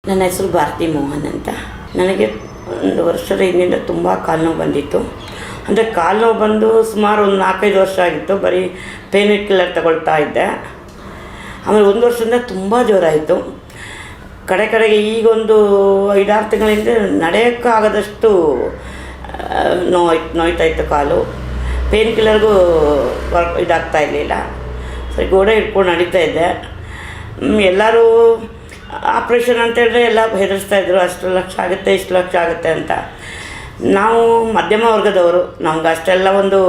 ನನ್ನ ಹೆಸರು ಭಾರತಿ ಮೋಹನ್ ಅಂತ. ನನಗೆ ಒಂದು ವರ್ಷದ ಹಿಂದಿಂದ ತುಂಬ ಕಾಲು ನೋವು ಬಂದಿತ್ತು. ಅಂದರೆ ಕಾಲು ನೋವು ಬಂದು ಸುಮಾರು ಒಂದು 4-5 ವರ್ಷ ಆಗಿತ್ತು. ಬರೀ ಪೇನ್ ಕಿಲ್ಲರ್ ತಗೊಳ್ತಾ ಇದ್ದೆ. ಆಮೇಲೆ 1 ವರ್ಷದಿಂದ ತುಂಬ ಜ್ವರ ಆಯಿತು. ಕಡೆಗೆ ಈಗೊಂದು 5-6 ತಿಂಗಳಿಂದ ನಡೆಯೋಕ್ಕಾಗದಷ್ಟು ನೋಯ್ತಾಯಿತ್ತು ಕಾಲು. ಪೇನ್ ಕಿಲ್ಲರ್ಗೂ ಇದಾಗ್ತಾ ಇರಲಿಲ್ಲ. ಸರಿ ಗೋಡೆ ಹಿಡ್ಕೊಂಡು ನಡೀತಾ ಇದ್ದೆ. ಎಲ್ಲರೂ ಆಪ್ರೇಷನ್ ಅಂತೇಳಿದ್ರೆ ಎಲ್ಲ ಹೆದರಿಸ್ತಾಯಿದ್ರು, ಅಷ್ಟು ಲಕ್ಷ ಆಗುತ್ತೆ, ಇಷ್ಟು ಲಕ್ಷ ಆಗುತ್ತೆ ಅಂತ. ನಾವು ಮಧ್ಯಮ ವರ್ಗದವರು, ನಮ್ಗೆ ಅಷ್ಟೆಲ್ಲ ಒಂದು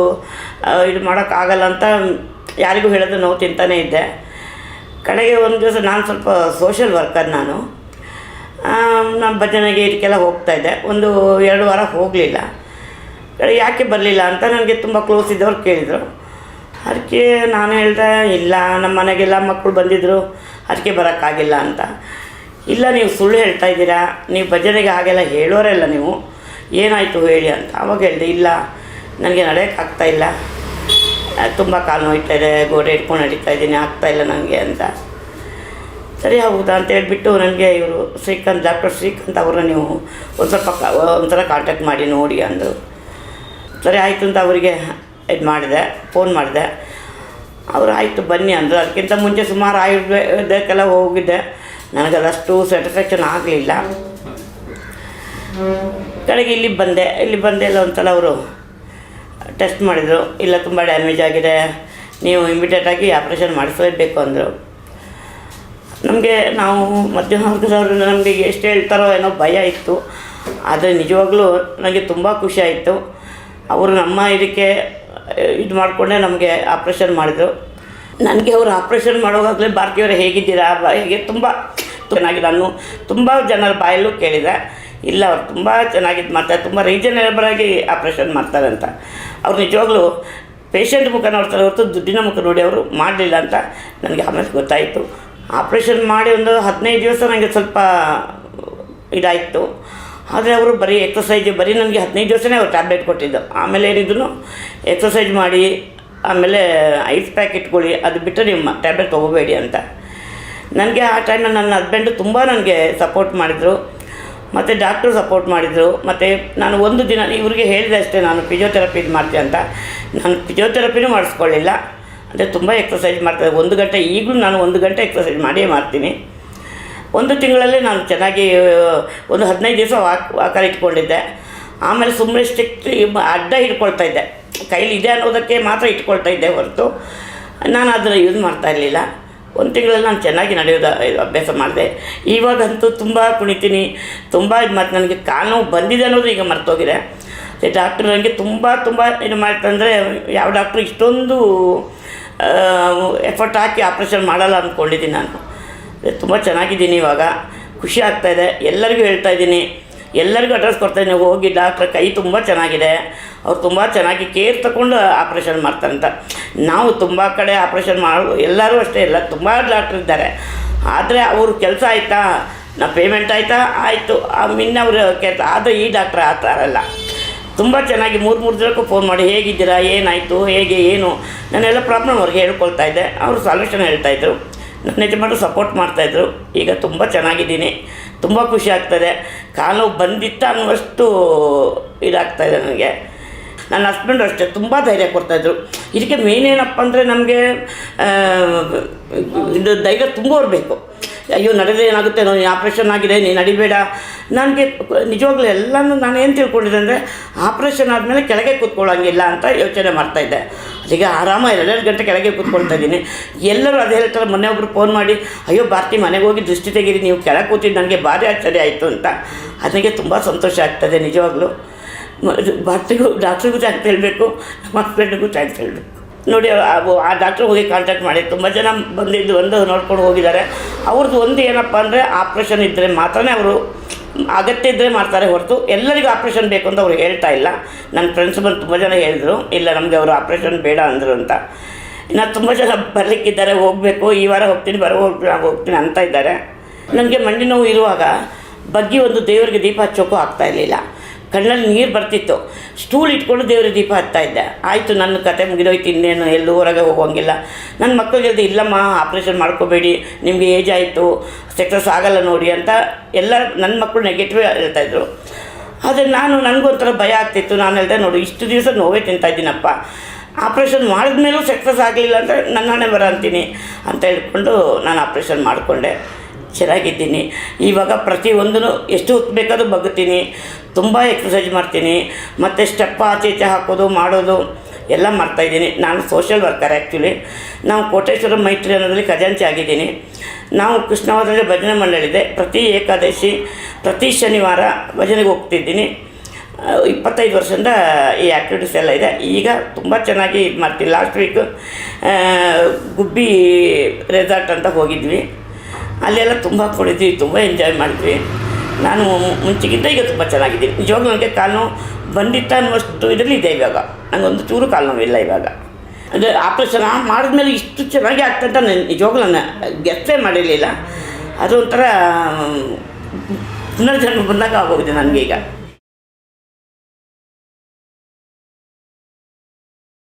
ಇದು ಮಾಡೋಕ್ಕಾಗಲ್ಲ ಅಂತ ಯಾರಿಗೂ ಹೇಳೋದು ನೋವು ತಿಂತಾನೇ ಇದ್ದೆ. ಕಡೆಗೆ ಒಂದು ದಿವಸ ನಾನು ಸ್ವಲ್ಪ ಸೋಷಲ್ ವರ್ಕರ್, ನಾನು ಭಜನೆಗೆ ಇದಕ್ಕೆಲ್ಲ ಹೋಗ್ತಾಯಿದ್ದೆ. ಒಂದು 2 ವಾರ ಹೋಗಲಿಲ್ಲ. ಯಾಕೆ ಬರಲಿಲ್ಲ ಅಂತ ನನಗೆ ತುಂಬ ಕ್ಲೋಸ್ ಇದ್ದವ್ರು ಕೇಳಿದರು. ಅದಕ್ಕೆ ನಾನು ಹೇಳಿದೆ, ಇಲ್ಲ ನಮ್ಮ ಮನೆಗೆಲ್ಲ ಮಕ್ಕಳು ಬಂದಿದ್ದರು, ಅದಕ್ಕೆ ಬರೋಕ್ಕಾಗಿಲ್ಲ ಅಂತ. ಇಲ್ಲ, ನೀವು ಸುಳ್ಳು ಹೇಳ್ತಾ ಇದ್ದೀರಾ, ನೀವು ಭಜನೆಗೆ ಹಾಗೆಲ್ಲ ಹೇಳೋರೆಲ್ಲ, ನೀವು ಏನಾಯಿತು ಹೇಳಿ ಅಂತ. ಆವಾಗ ಹೇಳಿದೆ, ಇಲ್ಲ ನನಗೆ ನಡೆಯೋಕ್ಕಾಗ್ತಾಯಿಲ್ಲ, ತುಂಬ ಕಾಲು ನೋಯ್ತಾಯಿದೆ, ಗೋಡೆ ಇಟ್ಕೊಂಡು ನಡೀತಾ ಇದ್ದೀನಿ, ಆಗ್ತಾಯಿಲ್ಲ ನನಗೆ ಅಂತ. ಸರಿ ಹೌದಾ ಅಂತ ಹೇಳ್ಬಿಟ್ಟು ನನಗೆ ಇವರು ಡಾಕ್ಟರ್ ಶ್ರೀಕಾಂತ್ ಅವ್ರನ್ನ ನೀವು ಒಂದ್ಸಲ ಕಾಂಟ್ಯಾಕ್ಟ್ ಮಾಡಿ ನೋಡಿ ಅಂದರು. ಸರಿ ಆಯಿತು ಅಂತ ಅವರಿಗೆ ಇದು ಮಾಡಿದೆ, ಫೋನ್ ಮಾಡಿದೆ. ಅವರು ಆಯಿತು ಬನ್ನಿ ಅಂದರು. ಅದಕ್ಕಿಂತ ಮುಂಚೆ ಸುಮಾರು ಆಯುರ್ವೇದಕ್ಕೆಲ್ಲ ಹೋಗಿದ್ದೆ, ನನಗದಷ್ಟು ಸ್ಯಾಟಿಸ್ಫ್ಯಾಕ್ಷನ್ ಆಗಲಿಲ್ಲ. ಕಡೆಗೆ ಇಲ್ಲಿ ಬಂದೆ ಎಲ್ಲ ಒಂದ್ಸಲ ಅವರು ಟೆಸ್ಟ್ ಮಾಡಿದರು. ಇಲ್ಲ ತುಂಬ ಡ್ಯಾಮೇಜ್ ಆಗಿದೆ, ನೀವು ಇಮಿಡಿಯೇಟಾಗಿ ಆಪ್ರೇಷನ್ ಮಾಡಿಸಲೇಬೇಕು ಅಂದರು. ನಾವು ಮಧ್ಯಮ ವರ್ಗದವರು, ನಮಗೆ ಎಷ್ಟು ಹೇಳ್ತಾರೋ ಏನೋ ಭಯ ಇತ್ತು. ಆದರೆ ನಿಜವಾಗ್ಲೂ ನನಗೆ ತುಂಬ ಖುಷಿ ಆಯಿತು. ಅವರು ನಮ್ಮ ಇದಕ್ಕೆ ಇದು ಮಾಡಿಕೊಂಡೆ ನಮಗೆ ಆಪ್ರೇಷನ್ ಮಾಡಿದರು. ನನಗೆ ಅವರು ಆಪ್ರೇಷನ್ ಮಾಡುವಾಗಲೇ ಭಾರತೀಯವರು ಹೇಗಿದ್ದೀರಾ, ಹೇಗೆ ತುಂಬ ಚೆನ್ನಾಗಿ, ನಾನು ತುಂಬ ಜನರ ಬಾಯಲ್ಲೂ ಕೇಳಿದೆ. ಇಲ್ಲ ಅವ್ರು ತುಂಬ ಚೆನ್ನಾಗಿದ್ದು ಮಾಡ್ತಾರೆ, ತುಂಬ ರೀಸನೇಬಲಾಗಿ ಆಪ್ರೇಷನ್ ಮಾಡ್ತಾರೆ ಅಂತ. ಅವ್ರು ನಿಜವಾಗ್ಲೂ ಪೇಷಂಟ್ ಮುಖ ನೋಡ್ತಾರೆ ಹೊರತು ದುಡ್ಡಿನ ಮುಖ ನೋಡಿ ಅವರು ಮಾಡಲಿಲ್ಲ ಅಂತ ನನಗೆ ಆಮೇಲೆ ಗೊತ್ತಾಯಿತು. ಆಪ್ರೇಷನ್ ಮಾಡಿ ಒಂದು 15 ದಿವಸ ನನಗೆ ಸ್ವಲ್ಪ ಇದಾಯಿತು. ಆದರೆ ಅವರು ಬರೀ ಎಕ್ಸಸೈಜ್, ಬರೀ ನನಗೆ 15 ದಿವಸನೇ ಅವರು ಟ್ಯಾಬ್ಲೆಟ್ ಕೊಟ್ಟಿದ್ದು. ಆಮೇಲೆ ಏನಿದ್ರು ಎಕ್ಸಸೈಜ್ ಮಾಡಿ, ಆಮೇಲೆ ಐಸ್ ಪ್ಯಾಕ್ ಇಟ್ಕೊಳ್ಳಿ, ಅದು ಬಿಟ್ಟು ನಿಮ್ಮ ಟ್ಯಾಬ್ಲೆಟ್ ತೊಗೋಬೇಡಿ ಅಂತ. ನನಗೆ ಆ ಟೈಮಲ್ಲಿ ನನ್ನ ಹಸ್ಬೆಂಡು ತುಂಬ ನನಗೆ ಸಪೋರ್ಟ್ ಮಾಡಿದರು, ಮತ್ತು ಡಾಕ್ಟ್ರು ಸಪೋರ್ಟ್ ಮಾಡಿದರು. ಮತ್ತು ನಾನು ಒಂದು ದಿನ ಇವ್ರಿಗೆ ಹೇಳಿದೆ ಅಷ್ಟೇ, ನಾನು ಫಿಸಿಯೋಥೆರಪಿ ಇದು ಮಾಡ್ತೀನಿ ಅಂತ. ನಾನು ಫಿಸಿಯೋಥೆರಪಿನೂ ಮಾಡಿಸ್ಕೊಳ್ಳಿಲ್ಲ. ಅಂದರೆ ತುಂಬ ಎಕ್ಸಸೈಜ್ ಮಾಡ್ತಾರೆ, 1 ಗಂಟೆ, ಈಗಲೂ ನಾನು 1 ಗಂಟೆ ಎಕ್ಸಸೈಜ್ ಮಾಡಿಯೇ ಮಾಡ್ತೀನಿ. 1 ತಿಂಗಳಲ್ಲೇ ನಾನು ಚೆನ್ನಾಗಿ ಒಂದು 15 ದಿವಸ ವಾಕರ್ ಇಟ್ಕೊಂಡಿದ್ದೆ. ಆಮೇಲೆ ಸುಮ್ಮನೆ ಸ್ಟಿಕ್ಟ್ ಅಡ್ಡ ಹಿಡ್ಕೊಳ್ತಾ ಇದ್ದೆ, ಕೈಲಿ ಇದೆ ಅನ್ನೋದಕ್ಕೆ ಮಾತ್ರ ಇಟ್ಕೊಳ್ತಾ ಇದ್ದೆ ಹೊರತು ನಾನು ಅದನ್ನು ಯೂಸ್ ಮಾಡ್ತಾ ಇರಲಿಲ್ಲ. 1 ತಿಂಗಳಲ್ಲಿ ನಾನು ಚೆನ್ನಾಗಿ ನಡೆಯೋದು ಅಭ್ಯಾಸ ಮಾಡಿದೆ. ಇವಾಗಂತೂ ತುಂಬ ಕುಣಿತೀನಿ, ತುಂಬ ಇದು ಮತ್ತು ನನಗೆ ಕಾಲು ನೋವು ಬಂದಿದೆ ಅನ್ನೋದು ಈಗ ಮರ್ತೋಗಿದೆ. ಡಾಕ್ಟ್ರು ನನಗೆ ತುಂಬ ಇದು ಮಾಡ್ತಂದರೆ, ಯಾವ ಡಾಕ್ಟ್ರು ಇಷ್ಟೊಂದು ಎಫರ್ಟ್ ಹಾಕಿ ಆಪ್ರೇಷನ್ ಮಾಡಲ್ಲ ಅಂದ್ಕೊಂಡಿದ್ದೀನಿ ನಾನು. ತುಂಬ ಚೆನ್ನಾಗಿದ್ದೀನಿ, ಇವಾಗ ಖುಷಿ ಆಗ್ತಾಯಿದೆ. ಎಲ್ಲರಿಗೂ ಹೇಳ್ತಾಯಿದ್ದೀನಿ, ಎಲ್ಲರಿಗೂ ಅಡ್ರೆಸ್ ಕೊಡ್ತಾಯಿದ್ದೀನಿ, ಹೋಗಿ ಡಾಕ್ಟ್ರ ಕೈ ತುಂಬ ಚೆನ್ನಾಗಿದೆ, ಅವ್ರು ತುಂಬ ಚೆನ್ನಾಗಿ ಕೇರ್ ತಗೊಂಡು ಆಪ್ರೇಷನ್ ಮಾಡ್ತಾರಂತ. ನಾವು ತುಂಬ ಕಡೆ ಆಪ್ರೇಷನ್ ಎಲ್ಲರೂ ಅಷ್ಟೇ, ಎಲ್ಲ ತುಂಬ ಡಾಕ್ಟ್ರ್ ಇದ್ದಾರೆ. ಆದರೆ ಅವ್ರ ಕೆಲಸ ಆಯಿತಾ, ಪೇಮೆಂಟ್ ಆಯಿತಾ, ಆಯಿತು, ಮಿನ್ನ ಅವರು ಕೆಲಸ. ಆದರೆ ಈ ಡಾಕ್ಟ್ರ್ ಆ ಥರ ಅಲ್ಲ, ತುಂಬ ಚೆನ್ನಾಗಿ 3 ದಿನಕ್ಕೂ ಫೋನ್ ಮಾಡಿ ಹೇಗಿದ್ದೀರಾ, ಏನಾಯಿತು, ಹೇಗೆ ಏನು, ನಾನೆಲ್ಲ ಪ್ರಾಬ್ಲಮ್ ಅವ್ರಿಗೆ ಹೇಳ್ಕೊಳ್ತಾ ಇದ್ದೆ. ಅವರು ಸಾಲ್ಯೂಷನ್ ಹೇಳ್ತಾಯಿದ್ರು, ನನ್ನ ಯಜಮಾನರು ಸಪೋರ್ಟ್ ಮಾಡ್ತಾಯಿದ್ರು. ಈಗ ತುಂಬ ಚೆನ್ನಾಗಿದ್ದೀನಿ, ತುಂಬ ಖುಷಿ ಆಗ್ತದೆ. ಕಾಲು ಬಂದಿತ್ತ ಅನ್ನುವಷ್ಟು ಇದಾಗ್ತಾಯಿದೆ ನನಗೆ. ನನ್ನ ಹಸ್ಬೆಂಡು ಅಷ್ಟೇ ತುಂಬ ಧೈರ್ಯ ಕೊಡ್ತಾಯಿದ್ರು. ಇದಕ್ಕೆ ಮೇನ್ ಏನಪ್ಪ ಅಂದರೆ, ನಮಗೆ ಇದು ಧೈರ್ಯ ತುಂಬ ಇರಬೇಕು. ಅಯ್ಯೋ ನಡೆದ್ರೆ ಏನಾಗುತ್ತೆ, ನೀನು ಆಪ್ರೇಷನ್ ಆಗಿದೆ, ನೀನು ನಡಿಬೇಡ. ನನಗೆ ನಿಜವಾಗ್ಲೂ ಎಲ್ಲನೂ ನಾನು ಏನು ತಿಳ್ಕೊಂಡಿದ್ದೆ ಅಂದರೆ, ಆಪ್ರೇಷನ್ ಆದಮೇಲೆ ಕೆಳಗೆ ಕೂತ್ಕೊಳ್ಳೋಂಗಿಲ್ಲ ಅಂತ ಯೋಚನೆ ಮಾಡ್ತಾಯಿದ್ದೆ. ಈಗ ಆರಾಮ 2 ಗಂಟೆ ಕೆಳಗೆ ಕೂತ್ಕೊಳ್ತಾ ಇದ್ದೀನಿ. ಎಲ್ಲರೂ ಅದೇ ಹೇಳ್ತಾರೆ. ಮೊನ್ನೆ ಒಬ್ಬರು ಫೋನ್ ಮಾಡಿ, ಅಯ್ಯೋ ಭಾರತಿ ಮನೆಗೆ ಹೋಗಿ ದೃಷ್ಟಿ ತೆಗೀರಿ, ನೀವು ಕೆಳಗೆ ಕೂತಿದ್ದು ನನಗೆ ಭಾರಿ ಆಶ್ಚರ್ಯ ಆಯಿತು ಅಂತ. ನನಗೆ ತುಂಬ ಸಂತೋಷ ಆಗ್ತದೆ ನಿಜವಾಗ್ಲೂ. ಭಾರತಿಗೂ ಡಾಕ್ಟ್ರಿಗೂ ಥ್ಯಾಂಕ್ಸ್ ಹೇಳಬೇಕು, ನಮ್ಮ ಹಸ್ಬೆಂಡಿಗೂ ಥ್ಯಾಂಕ್ಸ್ ಹೇಳಬೇಕು. ನೋಡಿ, ಆ ಡಾಕ್ಟ್ರಿಗೆ ಹೋಗಿ ಕಾಂಟ್ಯಾಕ್ಟ್ ಮಾಡಿ, ತುಂಬ ಜನ ಬಂದು ನೋಡ್ಕೊಂಡು ಹೋಗಿದ್ದಾರೆ. ಅವ್ರದ್ದು ಒಂದು ಏನಪ್ಪ ಅಂದರೆ, ಆಪ್ರೇಷನ್ ಇದ್ದರೆ ಮಾತ್ರನೇ ಅವರು ಅಗತ್ಯ ಇದ್ದರೆ ಮಾಡ್ತಾರೆ ಹೊರತು ಎಲ್ಲರಿಗೂ ಆಪ್ರೇಷನ್ ಬೇಕು ಅಂತ ಅವ್ರು ಹೇಳ್ತಾ ಇಲ್ಲ. ನನ್ನ ಫ್ರೆಂಡ್ಸ್ ಬಂದು ತುಂಬ ಜನ ಹೇಳಿದರು, ಇಲ್ಲ ನಮಗೆ ಅವರು ಆಪ್ರೇಷನ್ ಬೇಡ ಅಂದರು ಅಂತ. ಇನ್ನು ತುಂಬ ಜನ ಬರಲಿಕ್ಕಿದ್ದಾರೆ, ಹೋಗಬೇಕು, ಈ ವಾರ ಹೋಗ್ತೀನಿ, ಹೋಗ್ತೀನಿ ಅಂತ ಇದ್ದಾರೆ. ನನಗೆ ಮಂಡಿ ನೋವು ಇರುವಾಗ ಬಗ್ಗಿ ಒಂದು ದೇವರಿಗೆ ದೀಪ ಹಚ್ಚೋಕ್ಕೂ ಆಗ್ತಾಯಿರಲಿಲ್ಲ. ಕಣ್ಣಲ್ಲಿ ನೀರು ಬರ್ತಿತ್ತು. ಸ್ಟೂಲ್ ಇಟ್ಕೊಂಡು ದೇವ್ರಿಗೆ ದೀಪ ಹಚ್ತಾಯಿದ್ದೆ. ಆಯಿತು, ನನ್ನ ಕತೆ ಮುಗಿದೋಯ್ತು, ಇನ್ನೇನು ಎಲ್ಲೂ ಹೊರಗೆ ಹೋಗೋಂಗಿಲ್ಲ. ನನ್ನ ಮಕ್ಕಳಿಗೆ ಹೇಳ್ದೆ, ಇಲ್ಲಮ್ಮ ಆಪ್ರೇಷನ್ ಮಾಡ್ಕೋಬೇಡಿ, ನಿಮಗೆ ಏಜ್ ಆಯಿತು, ಸಕ್ಸಸ್ ಆಗಲ್ಲ ನೋಡಿ ಅಂತ ಎಲ್ಲ ನನ್ನ ಮಕ್ಕಳು ನೆಗೆಟಿವ್ ಹೇಳ್ತಾಯಿದ್ರು. ಆದರೆ ನನಗೊಂಥರ ಭಯ ಆಗ್ತಿತ್ತು. ನಾನು ಹೇಳಿದೆ, ನೋಡು ಇಷ್ಟು ದಿವಸ ನೋವೇ ತಿಂತಾಯಿದ್ದೀನಪ್ಪ, ಆಪ್ರೇಷನ್ ಮಾಡಿದ್ಮೇಲೂ ಸಕ್ಸಸ್ ಆಗಲಿಲ್ಲ ಅಂದರೆ ನನ್ನ ಹಣೆ ಬರ ಅಂತೀನಿ ಅಂತ ಹೇಳ್ಕೊಂಡು ನಾನು ಆಪ್ರೇಷನ್ ಮಾಡಿಕೊಂಡೆ. ಚೆನ್ನಾಗಿದ್ದೀನಿ. ಇವಾಗ ಪ್ರತಿಯೊಂದೂ ಎಷ್ಟು ಹೊತ್ತು ಬೇಕಾದ್ರೂ ಬಗ್ಗುತ್ತೀನಿ, ತುಂಬ ಎಕ್ಸಸೈಜ್ ಮಾಡ್ತೀನಿ, ಮತ್ತು ಸ್ಟೆಪ್ ಆಚೆ ಈಚೆ ಹಾಕೋದು ಮಾಡೋದು ಎಲ್ಲ ಮಾಡ್ತಾಯಿದ್ದೀನಿ. ನಾನು ಸೋಷಿಯಲ್ ವರ್ಕರ್ ಆ್ಯಕ್ಚುಲಿ. ನಾವು ಕೋಟೇಶ್ವರ ಮೈತ್ರಿ ಅನ್ನೋದ್ರಲ್ಲಿ ಖಜಾಂಚಿ ಆಗಿದ್ದೀನಿ. ನಾವು ಕೃಷ್ಣವಾದಲ್ಲಿ ಭಜನೆ ಮಂಡಳಿದೆ. ಪ್ರತಿ ಏಕಾದಶಿ ಪ್ರತಿ ಶನಿವಾರ ಭಜನೆಗೆ ಹೋಗ್ತಿದ್ದೀನಿ. 25 ವರ್ಷದಿಂದ ಈ ಆ್ಯಕ್ಟಿವಿಟೀಸ್ ಎಲ್ಲ ಇದೆ. ಈಗ ತುಂಬ ಚೆನ್ನಾಗಿ ಇದು ಮಾಡ್ತೀವಿ. ಲಾಸ್ಟ್ ವೀಕ್ ಗುಬ್ಬಿ ರೆಸಾರ್ಟ್ ಅಂತ ಹೋಗಿದ್ವಿ. ಅಲ್ಲೆಲ್ಲ ತುಂಬ ಕುಡಿದ್ವಿ, ತುಂಬ ಎಂಜಾಯ್ ಮಾಡಿದ್ವಿ. ನಾನು ಮುಂಚೆಗಿಂತ ಈಗ ತುಂಬ ಚೆನ್ನಾಗಿದ್ದೀನಿ. ನಿಜವಾಗ್ಲೂ ನನಗೆ ಕಾಲು ನೋವು ಬಂದಿತ್ತ ಅನ್ನುವಷ್ಟು ಇದರಲ್ಲಿ ಇದೆ. ಇವಾಗ ನನಗೊಂದು ಚೂರು ಕಾಲು ನೋವಿಲ್ಲ ಇವಾಗ. ಅಂದರೆ ಆಪ್ರೇಷನ್ ಮಾಡಿದ್ಮೇಲೆ ಇಷ್ಟು ಚೆನ್ನಾಗಿ ಆಗ್ತಂತ ನಾನು ನಿಜವಾಗ್ಲೂ ನಾನು ಗೆಸ್ಸೇ ಮಾಡಿರಲಿಲ್ಲ. ಅದು ಒಂಥರ ಪುನರ್ಜನ್ಮ ಬಂದಾಗ ಆಗೋಗಿದೆ ನನಗೆ ಈಗ.